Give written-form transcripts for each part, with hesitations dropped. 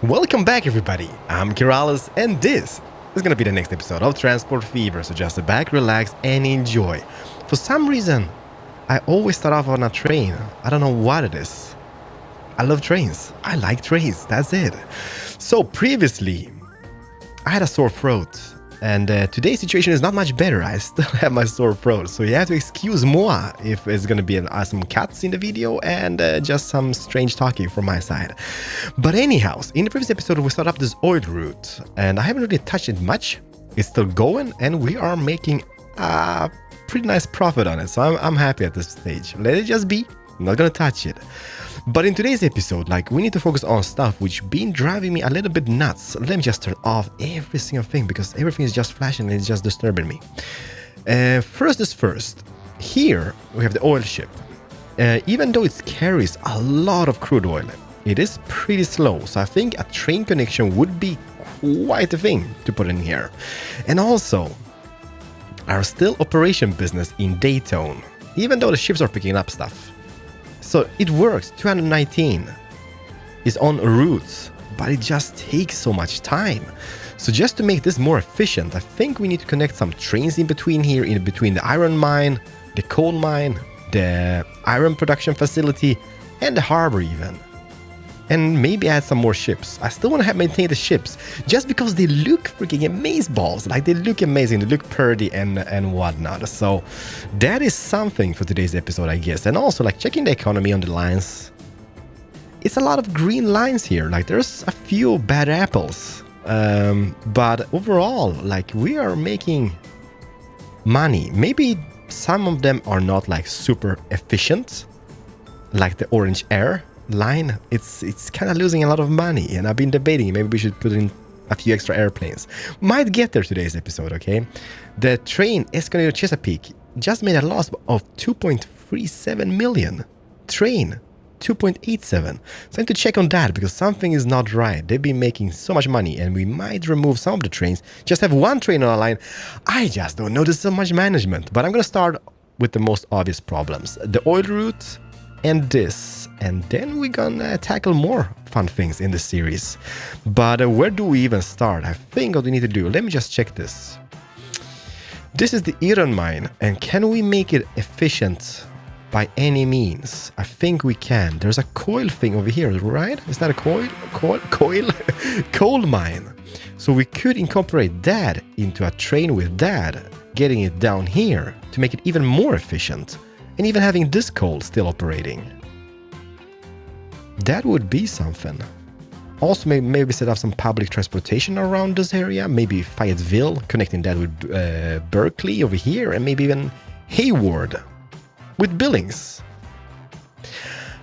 Welcome back, everybody. I'm Keralis, and this is gonna be the next episode of Transport Fever. So just sit back, relax, and enjoy. For some reason, I always start off on a train. I don't know what it is. I love trains. I like trains. That's it. So previously, I had a sore throat, and today's situation is not much better. I still have my sore throat, so you have to excuse moi if it's gonna be some cuts in the video and just some strange talking from my side. But anyhow, in the previous episode we started up this oil route, and I haven't really touched it much. It's still going, and we are making a pretty nice profit on it, so I'm happy at this stage. Let it just be. I'm not gonna touch it. But in today's episode, we need to focus on stuff which been driving me a little bit nuts. Let me just turn off every single thing because everything is just flashing and it's just disturbing me. First is first. Here we have the oil ship. Even though it carries a lot of crude oil, it is pretty slow. So I think a train connection would be quite a thing to put in here. And also, our still operation business in Dayton, even though the ships are picking up stuff. So it works, 219 is on routes, but it just takes so much time. So just to make this more efficient, I think we need to connect some trains in between here, in between the iron mine, the coal mine, the iron production facility, and the harbor even. And maybe add some more ships. I still want to maintain the ships, just because they look freaking amazeballs. They look amazing, they look pretty and whatnot. So that is something for today's episode, I guess. And also, checking the economy on the lines. It's a lot of green lines here. There's a few bad apples. But overall, we are making money. Maybe some of them are not super efficient, like the orange air line. It's kind of losing a lot of money, and I've been debating maybe we should put in a few extra airplanes. Might get there today's episode, okay? The train Escondido Chesapeake just made a loss of 2.37 million. Train 2.87. So I need to check on that because something is not right. They've been making so much money, and we might remove some of the trains. Just have one train on a line. I just don't notice so much management. But I'm gonna start with the most obvious problems: the oil route and this, and then we're gonna tackle more fun things in the series. But where do we even start? I think what we need to do, let me just check this. This is the iron mine, and can we make it efficient by any means? I think we can. There's a coil thing over here, right? Is that a coil? Coal mine. So we could incorporate that into a train with that, getting it down here to make it even more efficient. And even having this coal still operating. That would be something. Also, maybe set up some public transportation around this area. Maybe Fayetteville, connecting that with Berkeley over here. And maybe even Hayward with Billings.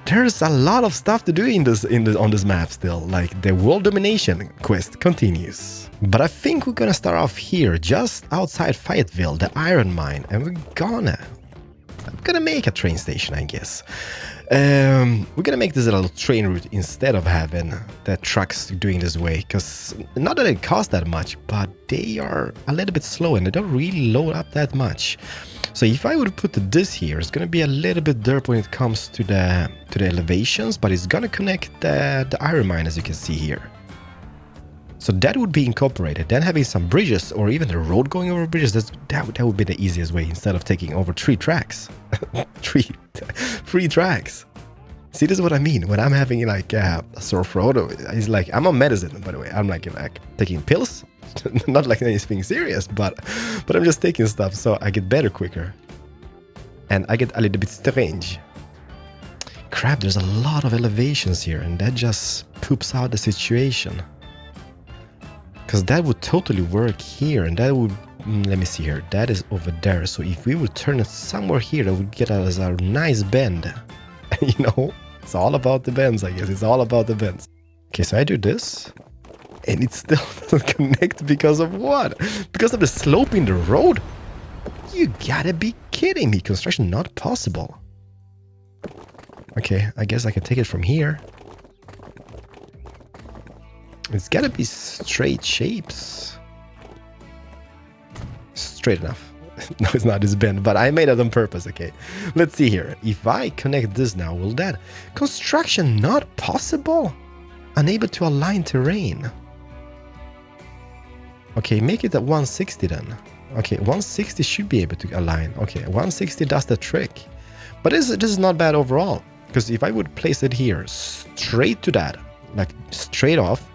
There's a lot of stuff to do on this map still. The world domination quest continues. But I think we're gonna start off here, just outside Fayetteville, the iron mine. And I'm gonna make a train station, I guess. We're gonna make this a little train route instead of having the trucks doing this way, because not that it costs that much, but they are a little bit slow and they don't really load up that much. So if I would put this here, it's gonna be a little bit derp when it comes to the elevations, but it's gonna connect the iron mine, as you can see here. So that would be incorporated. Then having some bridges or even the road going over bridges, that would be the easiest way instead of taking over 3 tracks. three tracks. See, this is what I mean when I'm having a sore throat. It's I'm on medicine, by the way. I'm taking pills, not anything serious, but I'm just taking stuff so I get better quicker. And I get a little bit strange. Crap, there's a lot of elevations here, and that just poops out the situation. Because that would totally work here, and that would, let me see here, that is over there. So if we would turn it somewhere here, that would get us a nice bend. It's all about the bends, I guess. It's all about the bends. Okay, so I do this, and it still doesn't connect because of what? Because of the slope in the road? You gotta be kidding me. Construction not possible. Okay, I guess I can take it from here. It's gotta be straight shapes. Straight enough. No, it's not this bend, but I made it on purpose, okay? Let's see here. If I connect this now, will that... Construction not possible? Unable to align terrain. Okay, make it at 160 then. Okay, 160 should be able to align. Okay, 160 does the trick. But this is not bad overall. Because if I would place it here, straight to that, like straight off,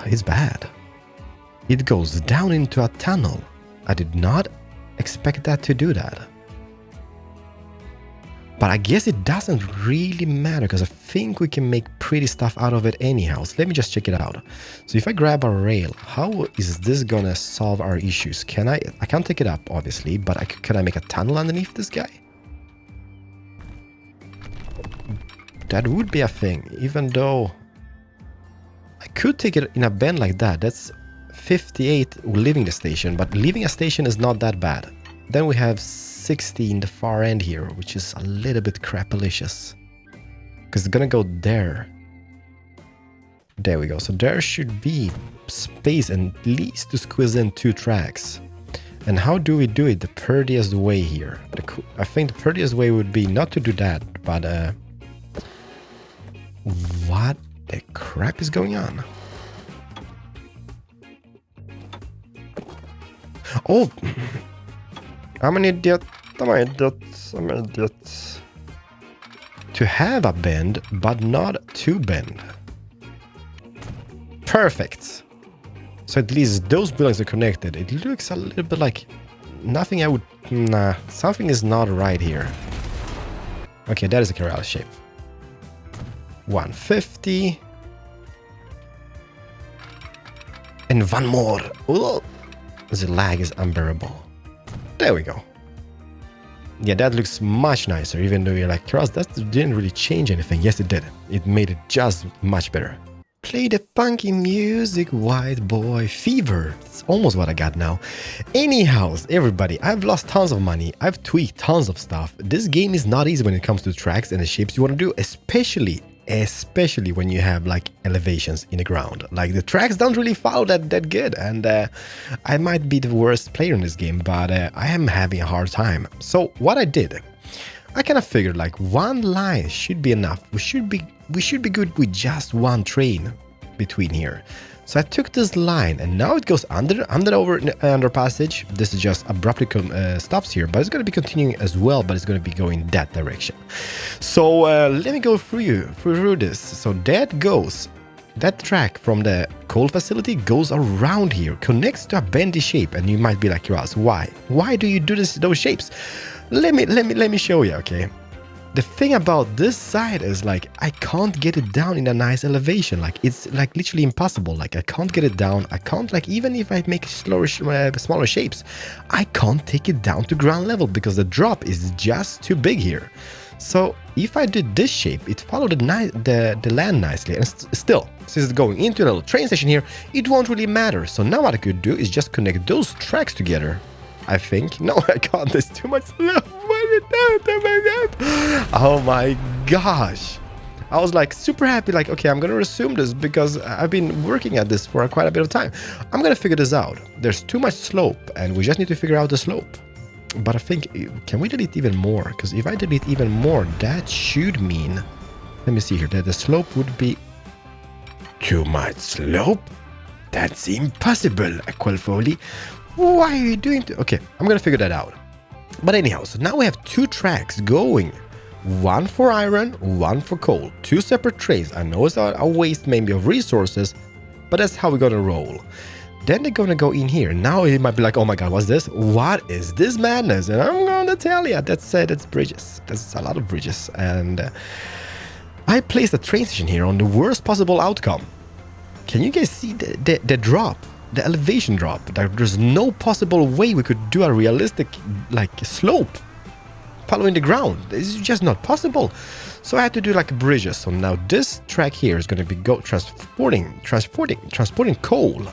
it's bad. It goes down into a tunnel. I did not expect that to do that. But I guess it doesn't really matter because I think we can make pretty stuff out of it anyhow. So let me just check it out. So if I grab a rail, how is this gonna solve our issues? I can't take it up obviously, but can I make a tunnel underneath this guy? That would be a thing, even though I could take it in a bend like that. That's 58 leaving the station, but leaving a station is not that bad. Then we have 60 in the far end here, which is a little bit crapalicious. Because it's gonna go there. There we go. So there should be space at least to squeeze in 2 tracks. And how do we do it the prettiest way here? I think the prettiest way would be not to do that, but what the crap is going on? Oh! I'm an idiot. I'm an idiot. I'm an idiot. To have a bend, but not to bend. Perfect. So at least those buildings are connected. It looks a little bit like nothing I would... Nah, something is not right here. Okay, that is a Keralis shape. 150. And one more. Oh, the lag is unbearable. There we go. Yeah, that looks much nicer, even though you're like, Keralis, that didn't really change anything. Yes, it did. It made it just much better. Play the funky music, white boy. Fever. It's almost what I got now. Anyhow, everybody, I've lost tons of money. I've tweaked tons of stuff. This game is not easy when it comes to tracks and the shapes you want to do, especially when you have like elevations in the ground. Like the tracks don't really follow that good, and I might be the worst player in this game, but I am having a hard time. So what I did, I kind of figured like one line should be enough. We should be good with just one train between here. So I took this line and now it goes under passage. This is just abruptly stops here, but it's going to be continuing as well, but it's going to be going that direction. So let me go through this. So that track from the coal facility goes around here, connects to a bendy shape, and you might be like, Keralis, why? Why do you do those shapes? Let me show you, okay? The thing about this side is like I can't get it down in a nice elevation. Like it's like literally impossible. Like I can't get it down. I can't, like, even if I make smaller shapes, I can't take it down to ground level because the drop is just too big here. So if I did this shape, it followed the land nicely, and still, since it's going into a little train station here, it won't really matter. So now what I could do is just connect those tracks together. I think. No, I can't. There's too much love. Oh my gosh. I was like super happy, like, okay, I'm gonna resume this because I've been working at this for quite a bit of time. I'm gonna figure this out. There's too much slope and we just need to figure out the slope. But I think, can we delete even more? Because if I delete even more, that should mean, let me see here, that the slope would be too much slope. That's impossible, Aqualfoli. Why are you doing that? Okay, I'm gonna figure that out. But anyhow, so now we have 2 tracks going. One for iron, one for coal. 2 separate trains. I know it's a waste maybe of resources, but that's how we're gonna roll. Then they're gonna go in here. Now you might be like, oh my god, what's this? What is this madness? And I'm gonna tell you, that's bridges. That's a lot of bridges. And I placed a train station here on the worst possible outcome. Can you guys see the drop? The elevation drop. There's no possible way we could do a realistic like slope following the ground. It's just not possible. So I had to do like bridges. So now this track here is going to be transporting coal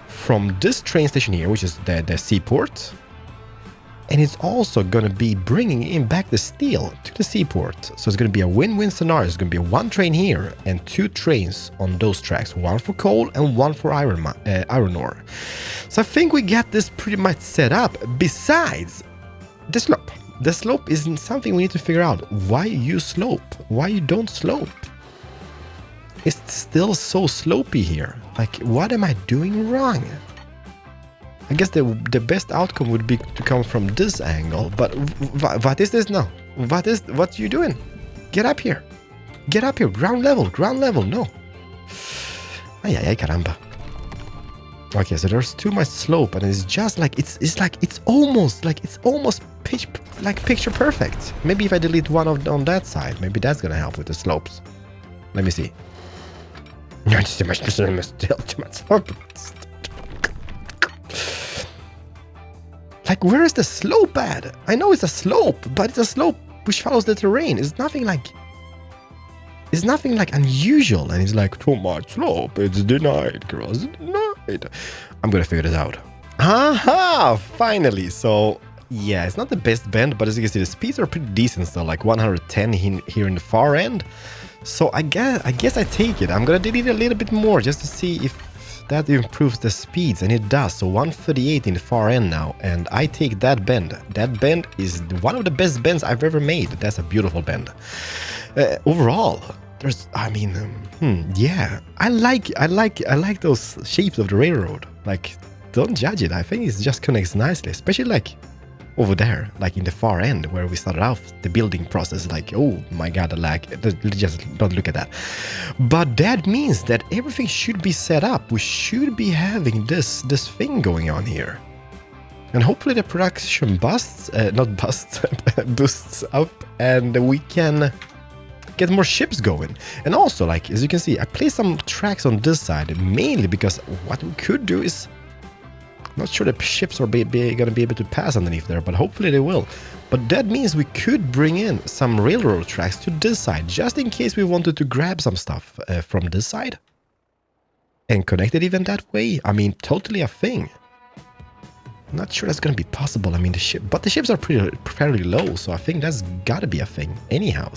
from this train station here, which is the seaport. And it's also going to be bringing in back the steel to the seaport. So it's going to be a win-win scenario. It's going to be 1 train here and 2 trains on those tracks. 1 for coal and 1 for iron ore. So I think we got this pretty much set up. Besides the slope. The slope isn't something we need to figure out. Why you slope? Why you don't slope? it's still so slopey here. Like, what am I doing wrong? I guess the best outcome would be to come from this angle, but what is this now? What you doing? Get up here. Get up here. Ground level, no. Ay, caramba. Okay, so there's too much slope, and it's just like it's almost picture perfect. Maybe if I delete one on that side, maybe that's gonna help with the slopes. Let me see. Not too much, still too much slope. Like, where is the slope at? I know it's a slope, but it's a slope which follows the terrain. It's nothing like unusual. And it's like, too much slope. It's denied, girls. It's denied. I'm gonna figure this out. Aha! Finally. So yeah, it's not the best bend, but as you can see, the speeds are pretty decent still, like 110 here in the far end. So I guess I take it. I'm gonna delete a little bit more just to see if that improves the speeds, and it does. So 138 in the far end now, and I take that bend. That bend is one of the best bends I've ever made. That's a beautiful bend. Overall, yeah, I like those shapes of the railroad. Like, don't judge it. I think it just connects nicely, especially like over there, like in the far end where we started off the building process. Like, oh my god, the lag. Just don't look at that. But that means that everything should be set up. We should be having this thing going on here, and hopefully the production boosts up, and we can get more ships going. And also, like, as you can see, I placed some tracks on this side mainly because what we could do is, not sure the ships are gonna be able to pass underneath there, but hopefully they will. But that means we could bring in some railroad tracks to this side, just in case we wanted to grab some stuff from this side and connect it even that way. I mean, totally a thing. Not sure that's gonna be possible. I mean, the ships are fairly low, so I think that's gotta be a thing anyhow.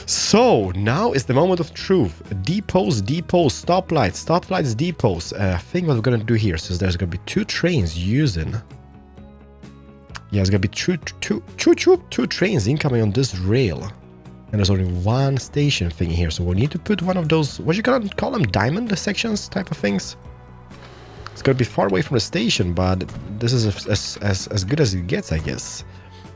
So now is the moment of truth. Depots, stoplights, depots. I think what we're gonna do here, so there's gonna be 2 trains using. Yeah, it's gonna be two trains incoming on this rail, and there's only 1 station thing here. So we need to put one of those, what you gonna call them, diamond sections type of things. It's gonna be far away from the station, but this is as good as it gets, I guess.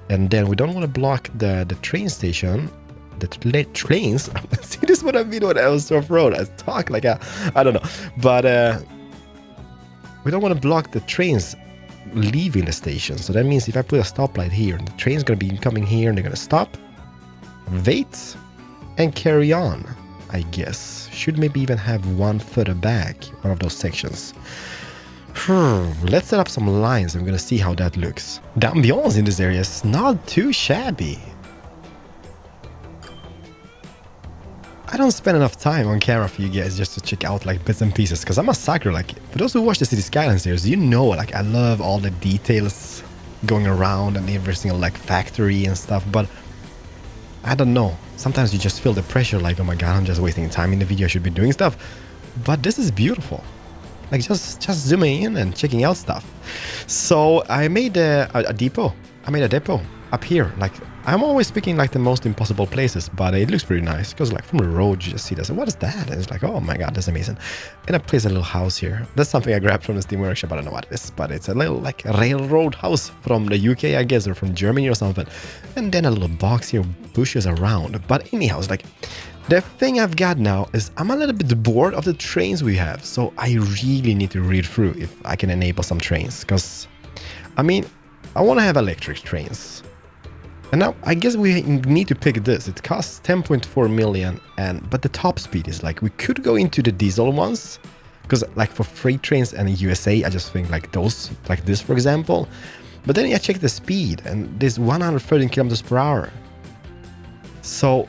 And then we don't want to block the train station. The trains. See, this is what I mean when I was off-road. I talk like I don't know, but we don't want to block the trains leaving the station. So that means if I put a stoplight here, the train's gonna be coming here, and they're gonna stop, wait, and carry on. I guess should maybe even have one further back, one of those sections. Let's set up some lines. I'm gonna see how that looks. The ambiance in this area is not too shabby. I don't spend enough time on camera for you guys just to check out like bits and pieces, because I'm a sucker. Like, for those who watch the City Skylines series, you know, like, I love all the details going around and every single like factory and stuff. But I don't know, sometimes you just feel the pressure, like, oh my god, I'm just wasting time in the video, I should be doing stuff. But this is beautiful. Like, just zooming in and checking out stuff. So I made a depot. I made a depot up here. Like, I'm always picking like the most impossible places, but it looks pretty nice because like from the road you just see this. What is that? And it's like, oh my god, that's amazing. And I placed a little house here. That's something I grabbed from the Steam Workshop. I don't know what it is, but it's a little like railroad house from the UK, I guess, or from Germany or something. And then a little box here, bushes around. But anyhow, it's like, the thing I've got now is I'm a little bit bored of the trains we have. So I really need to read through if I can enable some trains. Because, I mean, I want to have electric trains. And now I guess we need to pick this. It costs 10.4 million, but the top speed is like, we could go into the diesel ones, because like for freight trains and the USA, I just think like those, like this for example. But then I check the speed, and there's 113 kilometers per hour. So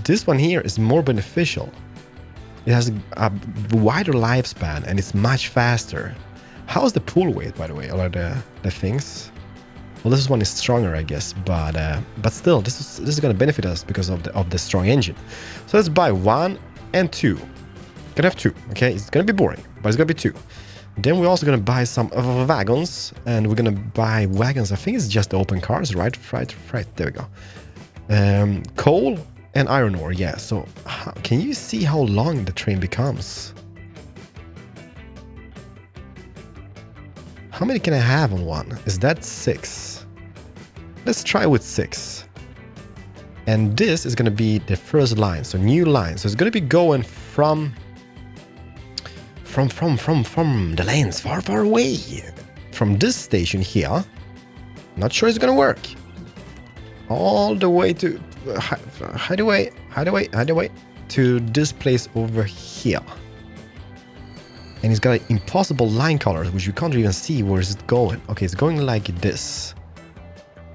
this one here is more beneficial. It has a wider lifespan and it's much faster. How's the pull weight, by the way, or the things? Well, this one is stronger, I guess, but still, this is going to benefit us because of the strong engine. So let's buy 1 and 2. Gonna have 2, okay? It's gonna be boring, but it's gonna be 2. Then we're also gonna buy some wagons, and we're gonna buy wagons. I think it's just the open cars, right? Right. There we go. Coal And iron ore, yeah. So can you see how long the train becomes? How many can I have on one? Is that 6? Let's try with 6. And this is going to be the first line. So new line. So it's going to be going from the lanes far, far away. From this station here. Not sure it's going to work. All the way to hideaway to this place over here. And it's got impossible line colors, which you can't even see where is it going. Okay, it's going like this.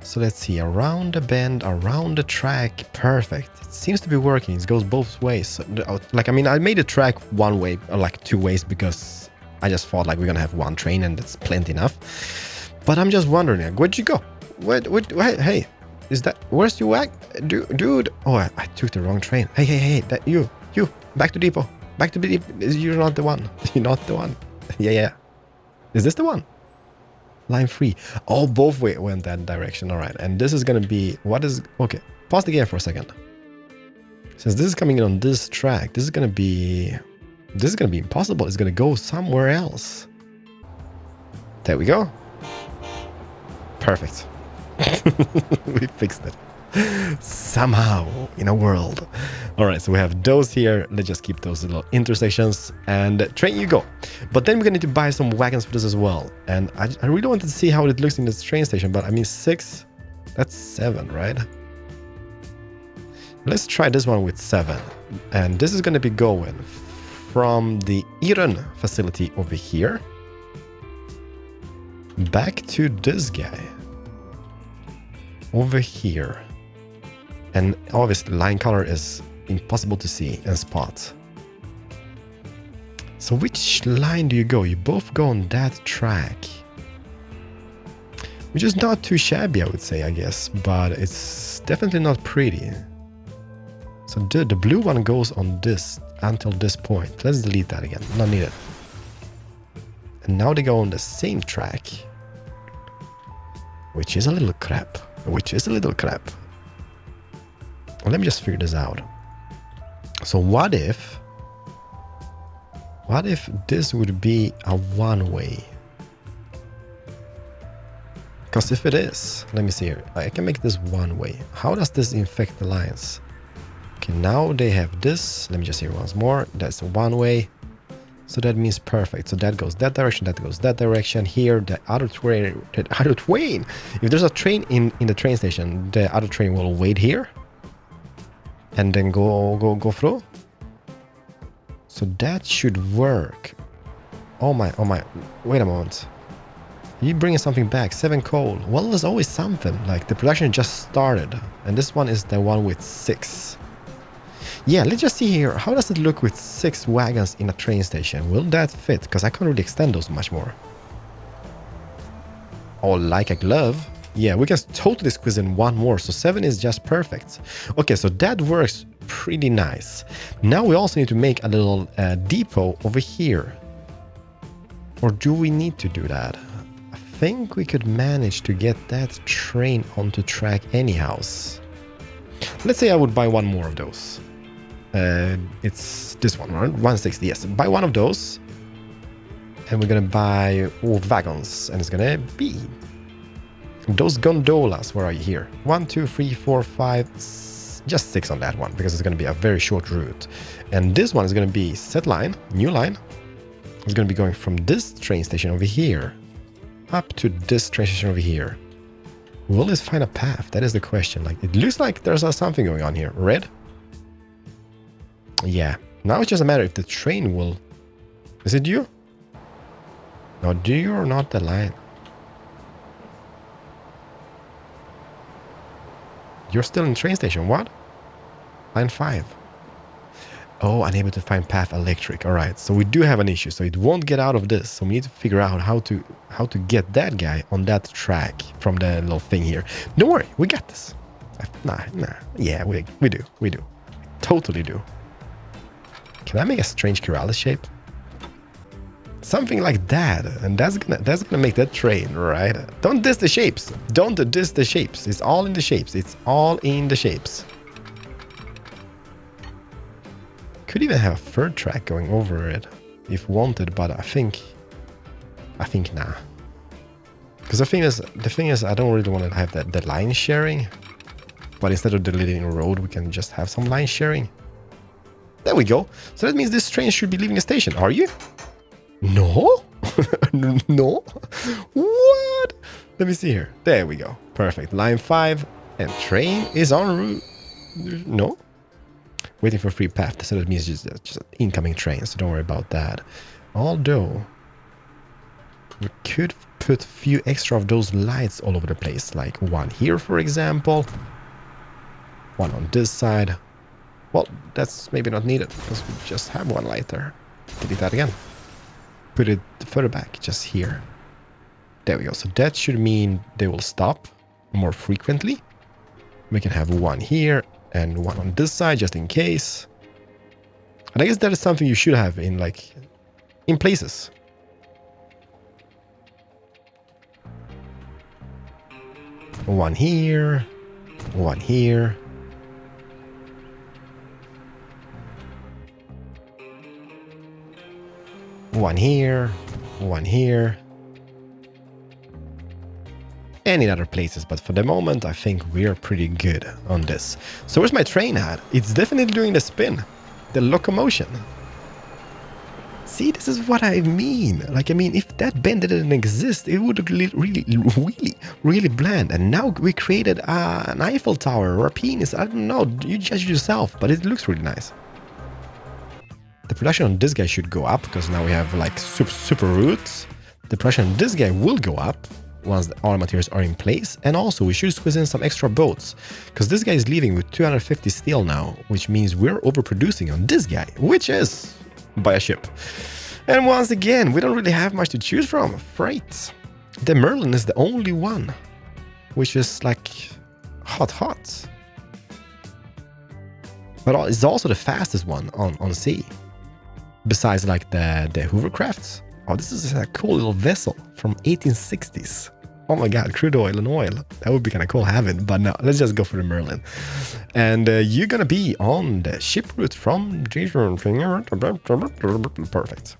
So let's see, around the bend, around the track, perfect. It seems to be working. It goes both ways. So, like, I mean, I made the track one way, or like 2 ways, because I just thought like we're gonna have one train and that's plenty enough. But I'm just wondering, like, where'd you go? Wait, hey, is that, where's you at, dude? Oh, I took the wrong train. Hey, that you, back to depot. Back to the depot. You're not the one. You're not the one. Yeah. Is this the one? Line 3. Oh, both way went that direction. All right. And this is going to be, what is, okay. Pause the game for a second. Since this is coming in on this track, this is going to be impossible. It's going to go somewhere else. There we go. Perfect. We fixed it. Somehow in a world. All right, so we have those here. Let's just keep those little intersections and train you go. But then we're gonna need to buy some wagons for this as well. And I really wanted to see how it looks in this train station, but I mean 6, that's 7, right? Let's try this one with 7. And this is gonna be going from the Iron facility over here back to this guy over here. And obviously line color is impossible to see and spot. So which line do you go? You both go on that track. Which is not too shabby, I would say, I guess. But it's definitely not pretty. So the blue one goes on this until this point. Let's delete that again. Not needed. And now they go on the same track. Which is a little crap. Let me just figure this out. So what if this would be a one-way? Because if it is, let me see here. I can make this one-way. How does this affect the lines? Okay, now they have this. Let me just see once more. That's a one-way. So that means perfect. So that goes that direction, that goes that direction. Here, the other train. If there's a train in the train station, the other train will wait here. And then go through. So that should work. Oh my. Wait a moment. You bringing something back. 7 coal. Well, there's always something. Like the production just started. And this one is the one with 6. Yeah, let's just see here. How does it look with 6 wagons in a train station? Will that fit? Because I can't really extend those much more. Oh, like a glove. Yeah, we can totally squeeze in one more. So 7 is just perfect. Okay, so that works pretty nice. Now we also need to make a little depot over here. Or do we need to do that? I think we could manage to get that train onto track anyhow. Let's say I would buy one more of those. It's this one, right? 160, yes. Buy one of those. And we're gonna buy wagons. And it's gonna be those gondolas. Where are you here? 1, 2, 3, 4, 5, just 6 on that one, because it's gonna be a very short route. And this one is gonna be set line, new line. It's gonna be going from this train station over here up to this train station over here. Will this find a path? That is the question. Like, it looks like there's something going on here. Red? Yeah. Now it's just a matter if the train will... Is it you? No, do you or not the line? You're still in train station. What? Line 5. Oh, unable to find path electric. All right. So we do have an issue. So it won't get out of this. So we need to figure out how to get that guy on that track from the little thing here. Don't worry. We got this. Nah. Yeah, we do. We totally do. Can I make a strange Keralis shape? Something like that, and that's gonna make that train, right? Don't diss the shapes. Don't diss the shapes. It's all in the shapes. It's all in the shapes. could even have a third track going over it if wanted, but I think nah. Because the thing is, I don't really want to have the line sharing. But instead of deleting a road, we can just have some line sharing. There we go. So that means this train should be leaving the station. Are you? No? No? What? Let me see here. There we go. Perfect. Line 5 and train is en route. No? Waiting for free path. So that means just an incoming train. So don't worry about that. Although, we could put a few extra of those lights all over the place. Like one here, for example. One on this side. Well, that's maybe not needed because we just have one light there. Delete that again. Put it further back, just here. There we go. So that should mean they will stop more frequently. We can have one here and one on this side just in case. And I guess that is something you should have in places. One here, one here. One here, one here. And in other places, but for the moment I think we're pretty good on this. So where's my train at? It's definitely doing the spin. The locomotion. See, this is what I mean. If that bend didn't exist, it would look really bland. And now we created an Eiffel Tower or a penis. I don't know, you judge yourself, but it looks really nice. The production on this guy should go up because now we have super routes. The production on this guy will go up once all materials are in place. And also we should squeeze in some extra boats because this guy is leaving with 250 steel now, which means we're overproducing on this guy, which is by a ship. And once again, we don't really have much to choose from. Freight. The Merlin is the only one, which is hot. But it's also the fastest one on sea. Besides the hovercrafts. Oh, this is a cool little vessel from 1860s. Oh my god, crude oil and oil. That would be kind of cool having, but no, let's just go for the Merlin. And you're gonna be on the ship route from... Perfect.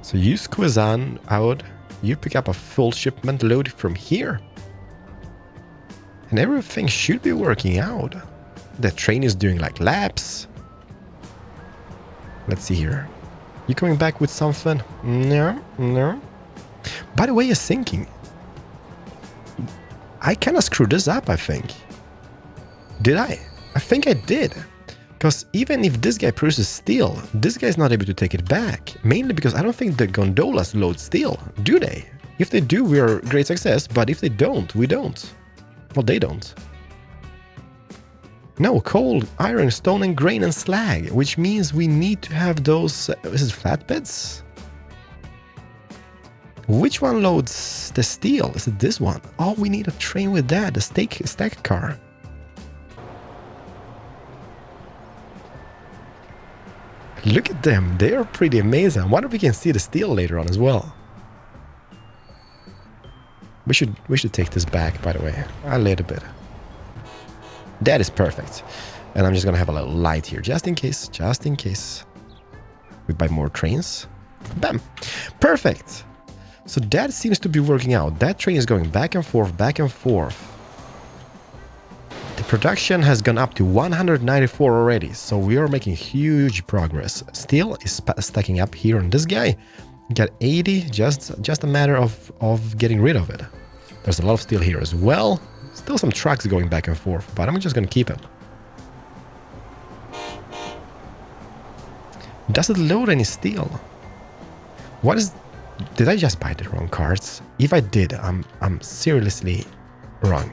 So you squeeze on out, you pick up a full shipment load from here. And everything should be working out. The train is doing laps. Let's see here. You coming back with something? No. By the way, you're sinking. I kind of screwed this up, I think. Did I? I think I did. Because even if this guy produces steel, this guy's not able to take it back. Mainly because I don't think the gondolas load steel, do they? If they do, we're a great success. But if they don't, we don't. Well, they don't. No, coal, iron, stone, and grain and slag, which means we need to have those... is it flatbeds? Which one loads the steel? Is it this one? Oh, we need a train with that, the stack car. Look at them, they are pretty amazing. I wonder if we can see the steel later on as well. We should take this back, by the way, a little bit. That is perfect. And I'm just gonna have a little light here, just in case. We buy more trains. Bam! Perfect! So that seems to be working out. That train is going back and forth. The production has gone up to 194 already, so we are making huge progress. Steel is stacking up here on this guy. Got 80, just a matter of getting rid of it. There's a lot of steel here as well. Still some trucks going back and forth, but I'm just gonna keep it. Does it load any steel? What is... Did I just buy the wrong cards? If I did, I'm seriously wrong.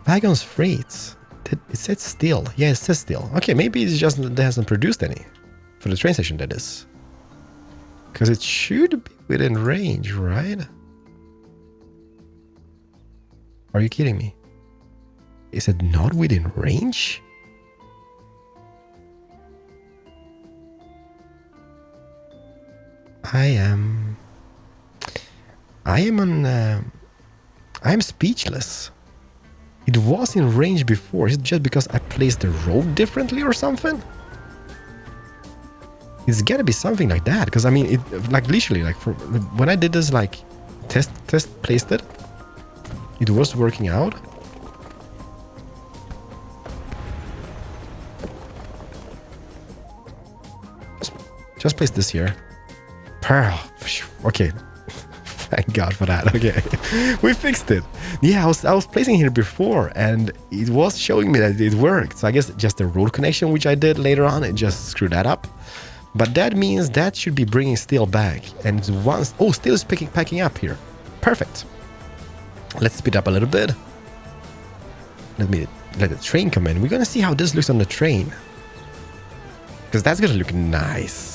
Wagons freights. It said steel. Yeah, it says steel. Okay, maybe it's just that it hasn't produced any. For the train station, that is. Because it should be within range, right? Are you kidding me? Is it not within range? I am speechless. It was in range before. Is it just because I placed the road differently or something? It's gotta be something like that. Because I mean, it like literally, like when I did this, like test placed it, it was working out. Just place this here. Pearl. Okay. Thank God for that. Okay. We fixed it. Yeah, I was placing here before and it was showing me that it worked. So I guess just the road connection, which I did later on, it just screwed that up. But that means that should be bringing steel back. And once... Oh, steel is packing up here. Perfect. Let's speed up a little bit. Let the train come in. We're going to see how this looks on the train. Because that's going to look nice.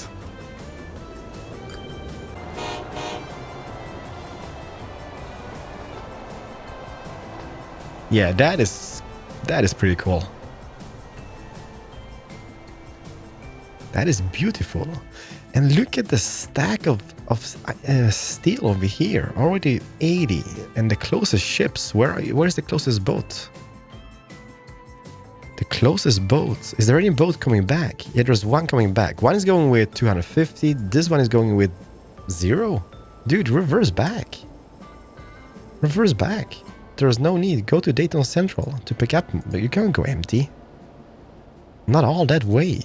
Yeah, that is pretty cool. That is beautiful. And look at the stack of steel over here. Already 80. And the closest ships. Where's the closest boat? The closest boat. Is there any boat coming back? Yeah, there's one coming back. One is going with 250. This one is going with 0. Dude, reverse back. Reverse back. There's no need. Go to Dayton Central to pick up. But you can't go empty. Not all that way.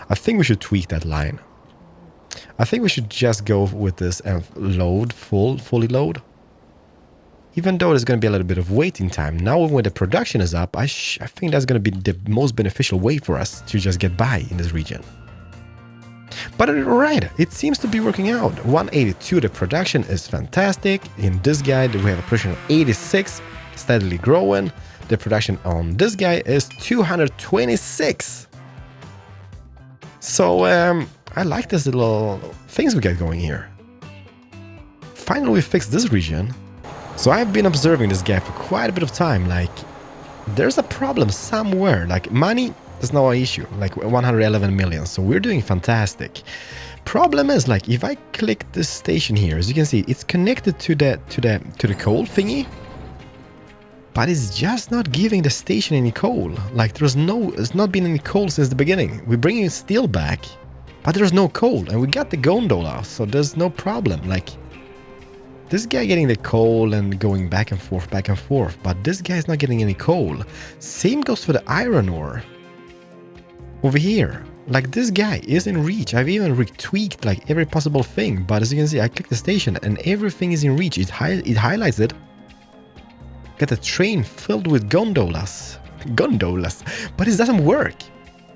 I think we should tweak that line. I think we should just go with this and load fully load. Even though there's going to be a little bit of waiting time. Now when the production is up, I think that's going to be the most beneficial way for us to just get by in this region. But alright, it seems to be working out. 182, the production is fantastic. In this guy, we have a production of 86, steadily growing. The production on this guy is 226. So, I like this little things we got going here. Finally, we fixed this region. So I've been observing this guy for quite a bit of time. Like, there's a problem somewhere. Like, money... That's not an issue, like 111 million, so we're doing fantastic. Problem is, like, if I click this station here, as you can see, it's connected to the coal thingy, but it's just not giving the station any coal. Like, it's not been any coal since the beginning. We're bringing steel back, but there's no coal, and we got the gondola, so there's no problem. Like, this guy getting the coal and going back and forth, but this guy's not getting any coal. Same goes for the iron ore. Over here, like this guy is in reach. I've even retweaked like every possible thing, but as you can see, I click the station and everything is in reach. It highlights it. Got a train filled with gondolas, but it doesn't work.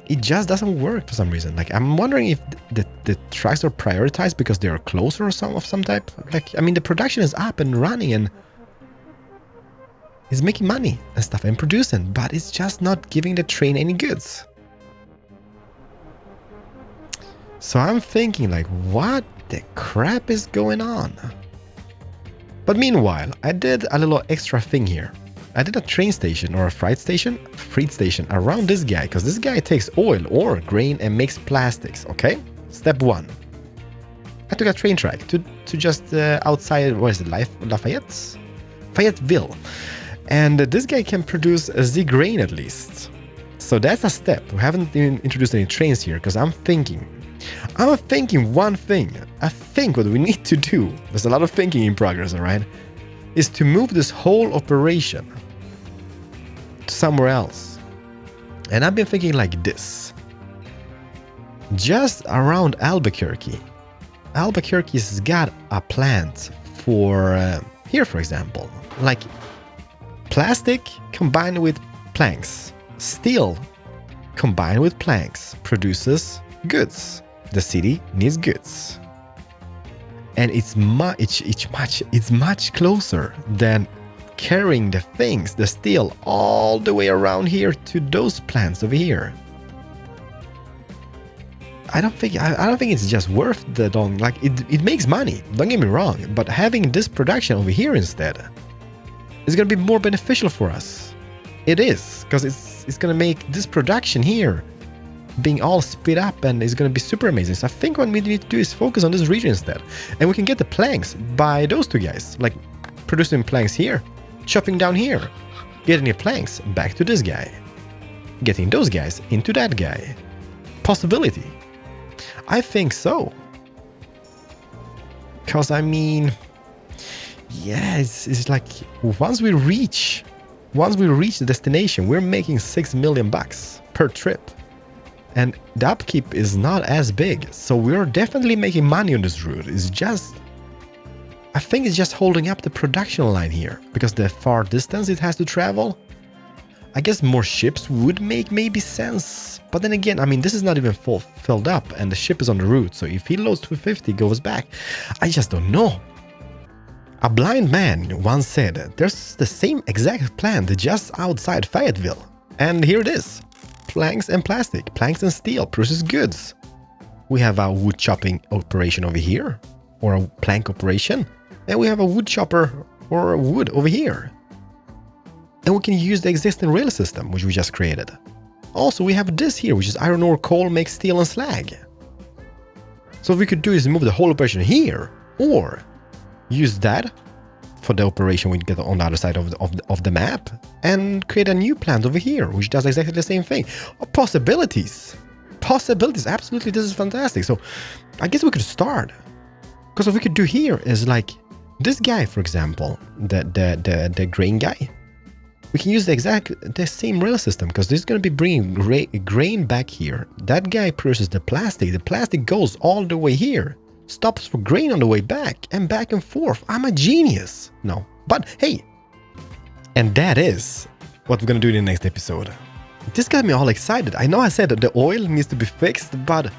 It just doesn't work for some reason. Like, I'm wondering if the tracks are prioritized because they are closer or some type. Like, I mean, the production is up and running and it's making money and stuff and producing, but it's just not giving the train any goods. So I'm thinking, like, what the crap is going on? But meanwhile, I did a little extra thing here. I did a train station or a freight station around this guy, because this guy takes oil or grain and makes plastics, okay? Step 1. I took a train track to just outside, what is it, Fayetteville. And this guy can produce the grain at least. So that's a step. We haven't even introduced any trains here, because I'm thinking one thing. I think what we need to do, there's a lot of thinking in progress, alright, is to move this whole operation to somewhere else. And I've been thinking like this. Just around Albuquerque. Albuquerque's got a plant for, here for example, like plastic combined with planks. Steel combined with planks produces goods. The city needs goods, and it's much closer than carrying the things, the steel, all the way around here to those plants over here. I don't think it's just worth the long. Like, it makes money. Don't get me wrong, but having this production over here instead is gonna be more beneficial for us. It is, because it's gonna make this production here being all speed up and it's going to be super amazing. So I think what we need to do is focus on this region instead. And we can get the planks by those two guys, like producing planks here chopping down here, getting the planks back to this guy, getting those guys into that guy. Possibility. I think so. Because I mean, yeah, it's like once we reach the destination, we're making $6 million per trip. And the upkeep is not as big. So we're definitely making money on this route. It's just, I think it's just holding up the production line here. Because the far distance it has to travel, I guess more ships would make maybe sense. But then again, I mean, this is not even filled up and the ship is on the route. So if he loads 250, goes back, I just don't know. A blind man once said, there's the same exact plant just outside Fayetteville. And here it is. Planks and plastic, planks and steel, produces goods. We have a wood chopping operation over here, or a plank operation. And we have a wood chopper or a wood over here. And we can use the existing rail system, which we just created. Also, we have this here, which is iron ore, coal, make steel and slag. So what we could do is move the whole operation here, or use that for the operation we get on the other side of the map, and create a new plant over here, which does exactly the same thing. Possibilities. Possibilities, absolutely, this is fantastic. So I guess we could start. Because what we could do here is like, this guy, for example, the grain guy, we can use the same rail system, because this is going to be bringing grain back here. That guy produces the plastic goes all the way here, stops for grain on the way back and forth. I'm a genius. No, but hey, and that is what we're gonna do in the next episode. This got me all excited. I know I said that the oil needs to be fixed, but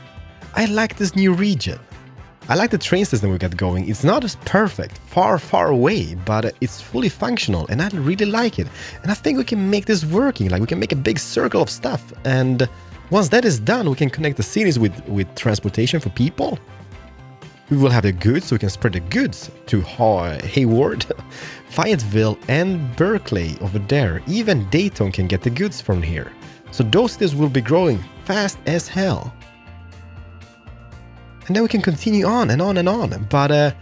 I like this new region. I like the train system we got going. It's not as perfect, far away, but it's fully functional and I really like it. And I think we can make this working, like we can make a big circle of stuff. And once that is done, we can connect the cities with transportation for people. We will have the goods, so we can spread the goods to Hayward, Fayetteville, and Berkeley over there. Even Dayton can get the goods from here. So those cities will be growing fast as hell. And then we can continue on and on and on. But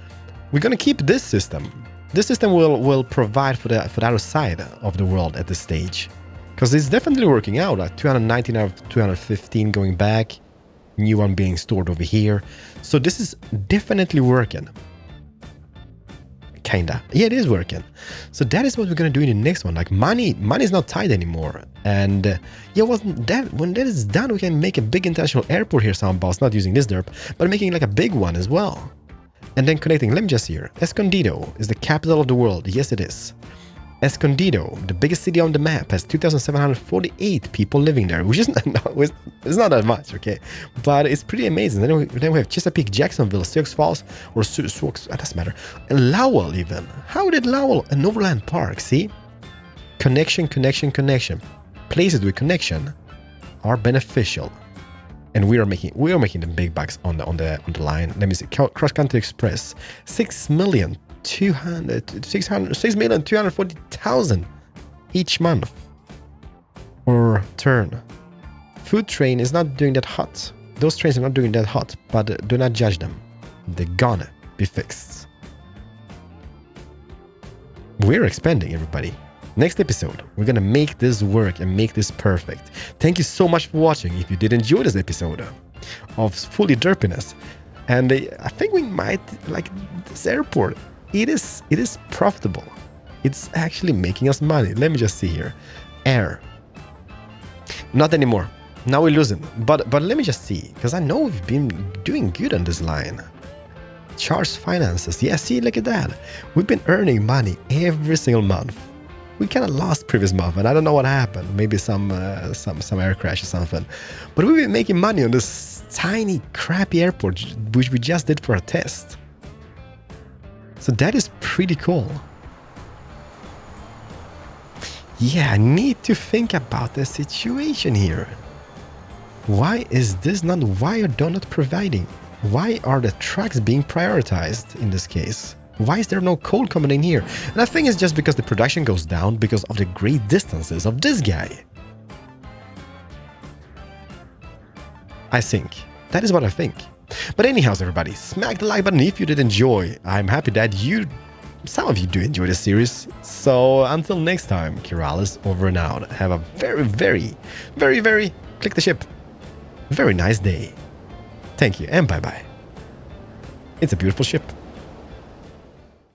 we're gonna keep this system. This system will provide for the other side of the world at this stage. Because it's definitely working out. 219 out of 215 going back. New one being stored over here. So this is definitely working. Kinda. Yeah, it is working. So that is what we're gonna do in the next one. Like money is not tied anymore. And yeah, when that is done, we can make a big international airport here somehow. Not using this derp, but making like a big one as well. And then connecting, let me just here. Escondido is the capital of the world. Yes, it is. Escondido, the biggest city on the map, has 2,748 people living there, which is it's not that much, okay? But it's pretty amazing. Then we have Chesapeake, Jacksonville, Sioux Falls, or Sioux, it doesn't matter. And Lowell even. How did Lowell, an overland park, see? Connection. Places with connection are beneficial. And we are making the big bucks on the line. Let me see. Cross Country Express, 6,240,000 each month or turn. Food train is not doing that hot. Those trains are not doing that hot, but do not judge them. They're gonna be fixed. We're expanding, everybody. Next episode, we're gonna make this work and make this perfect. Thank you so much for watching. If you did enjoy this episode of fully derpiness, and I think we might like this airport. It is profitable. It's actually making us money. Let me just see here. Air. Not anymore. Now we're losing. But let me just see, because I know we've been doing good on this line. Charge finances. Yeah, see, look at that. We've been earning money every single month. We kind of lost previous month, and I don't know what happened. Maybe some air crash or something. But we've been making money on this tiny, crappy airport, which we just did for a test. So that is pretty cool. Yeah, I need to think about the situation here. Why is this not? Why are they not providing? Why are the trucks being prioritized in this case? Why is there no coal coming in here? And I think it's just because the production goes down because of the great distances of this guy. I think. That is what I think. But anyhow, everybody, smack the like button if you did enjoy. I'm happy that you some of you do enjoy the series. So until next time, Keralis over and out. Have a very, click the ship, very nice day. Thank you and bye-bye. It's a beautiful ship.